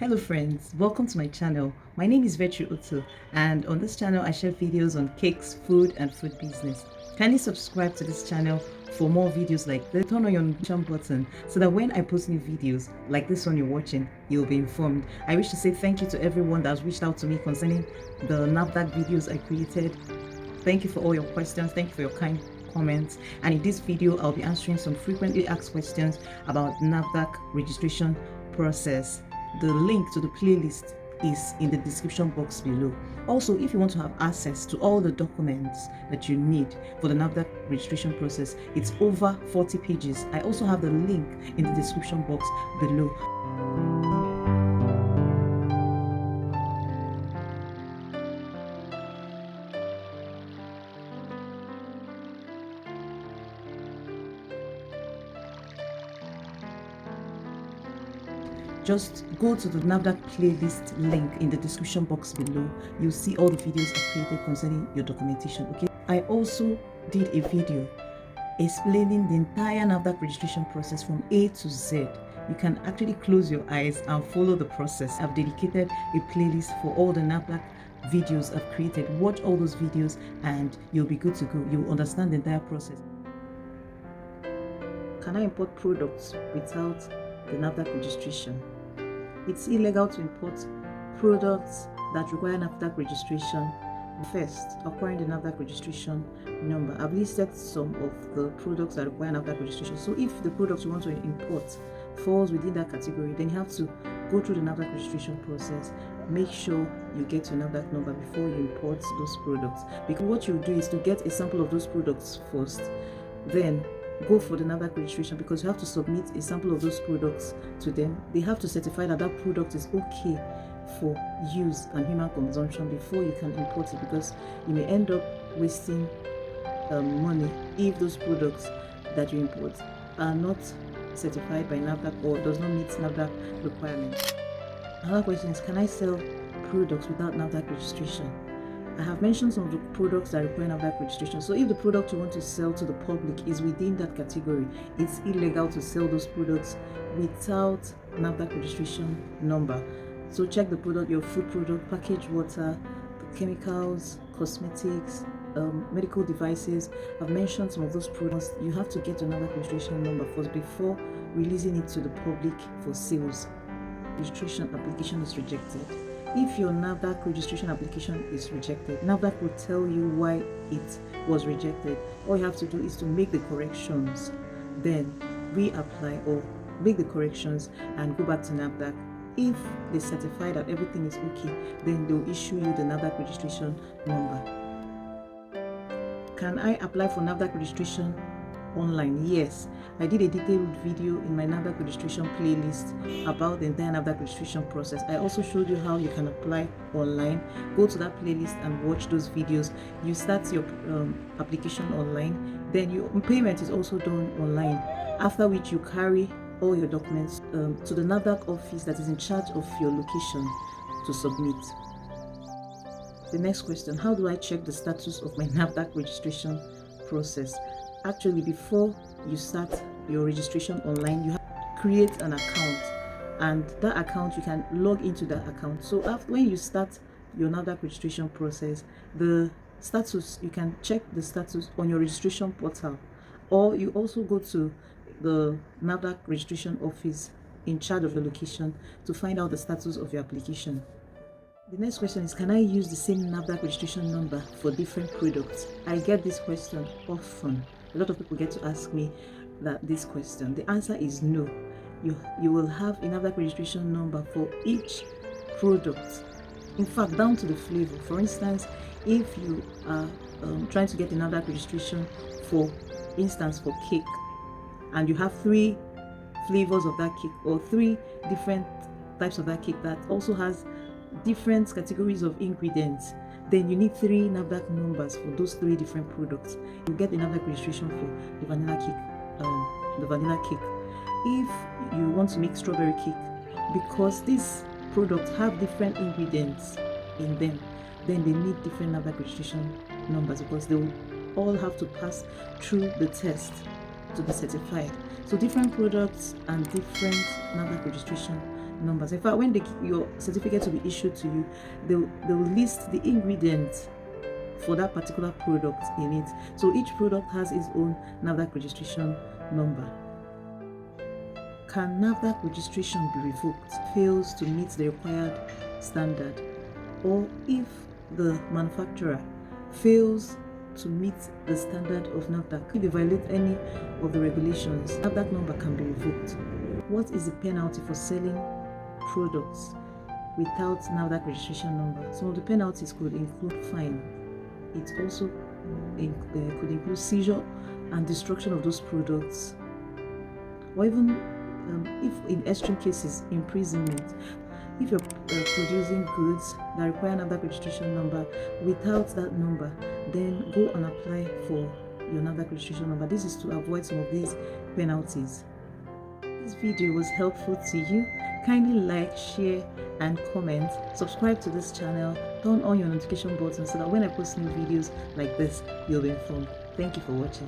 Hello friends, welcome to my channel. My name is Vetri Utu, and on this channel I share videos on cakes, food and food business. Kindly subscribe to this channel for more videos like this. Turn on your notification button so that when I post new videos like this one you're watching, you'll be informed. I wish to say thank you to everyone that has reached out to me concerning the NAFDAC videos I created. Thank you for all your questions. Thank you for your kind comments. And in this video, I'll be answering some frequently asked questions about NAFDAC registration process. The link to the playlist is in the description box below. Also, if you want to have access to all the documents that you need for the NAFDAC registration process, it's over 40 pages. I also have the link in the description box below. Just go to the NAFDAC playlist link in the description box below. You'll see all the videos I've created concerning your documentation, okay? I also did a video explaining the entire NAFDAC registration process from A to Z. You can actually close your eyes and follow the process. I've dedicated a playlist for all the NAFDAC videos I've created. Watch all those videos and you'll be good to go. You'll understand the entire process. Can I import products without the NAFDAC registration? It's illegal to import products that require NAFDAC registration. First, acquiring the NAFDAC registration number. I've listed some of the products that require NAFDAC registration. So if the product you want to import falls within that category, then you have to go through the NAFDAC registration process. Make sure you get your NAFDAC number before you import those products. Because what you do is to get a sample of those products first, then go for the NAFDAC registration, because you have to submit a sample of those products to them. They have to certify that that product is okay for use and human consumption before you can import it, because you may end up wasting money if those products that you import are not certified by NAFDAC or does not meet NAFDAC requirements. Another question is, can I sell products without NAFDAC registration? I have mentioned some of the products that require NAFDAC registration. So if the product you want to sell to the public is within that category, it's illegal to sell those products without NAFDAC registration number. So check the product, your food product, packaged water, the chemicals, cosmetics, medical devices. I've mentioned some of those products. You have to get your NAFDAC registration number first before releasing it to the public for sales. Registration application is rejected. If your NAFDAC registration application is rejected, NAFDAC will tell you why it was rejected. All you have to do is to make the corrections, then reapply or make the corrections and go back to NAFDAC. If they certify that everything is okay, then they'll issue you the NAFDAC registration number. Can I apply for NAFDAC registration online? Yes, I did a detailed video in my NAFDAC registration playlist about the entire NAFDAC registration process. I also showed you how you can apply online. Go to that playlist and watch those videos. You start your application online, then your payment is also done online, after which you carry all your documents to the NAFDAC office that is in charge of your location to submit. The next question, how do I check the status of my NAFDAC registration process? Actually, before you start your registration online, you have to create an account, and that account, you can log into that account. So when you start your NAFDAC registration process, the status, you can check the status on your registration portal, or you also go to the NAFDAC registration office in charge of the location to find out the status of your application. The next question is, can I use the same NAFDAC registration number for different products? I get this question often. A lot of people get to ask me this question. The answer is no. You will have a NAFDAC registration number for each product. In fact, down to the flavor. For instance, if you are trying to get a NAFDAC registration, for instance, for cake, and you have 3 flavors of that cake, or 3 different types of that cake that also has different categories of ingredients, then you need 3 NAFDAC numbers for those 3 different products. You get the NAFDAC registration for the vanilla cake. If you want to make strawberry cake, because these products have different ingredients in them, then they need different NAFDAC registration numbers, because they will all have to pass through the test to be certified. So different products and different NAFDAC registration numbers. In fact, when your certificate will be issued to you, they'll list the ingredients for that particular product in it. So each product has its own NAFDAC registration number. Can NAFDAC registration be revoked? Fails to meet the required standard, or if the manufacturer fails to meet the standard of NAFDAC, if they violate any of the regulations, NAFDAC number can be revoked. What is the penalty for selling products without NAFDAC registration number? Some of the penalties could include fine. It also could include seizure and destruction of those products, or even if in extreme cases, imprisonment. If you're producing goods that require NAFDAC registration number without that number, then go and apply for your NAFDAC registration number. This is to avoid some of these penalties. This video was helpful to you. Kindly like, share and comment. Subscribe to this channel. Turn on your notification button so that when I post new videos like this, you'll be informed. Thank you for watching.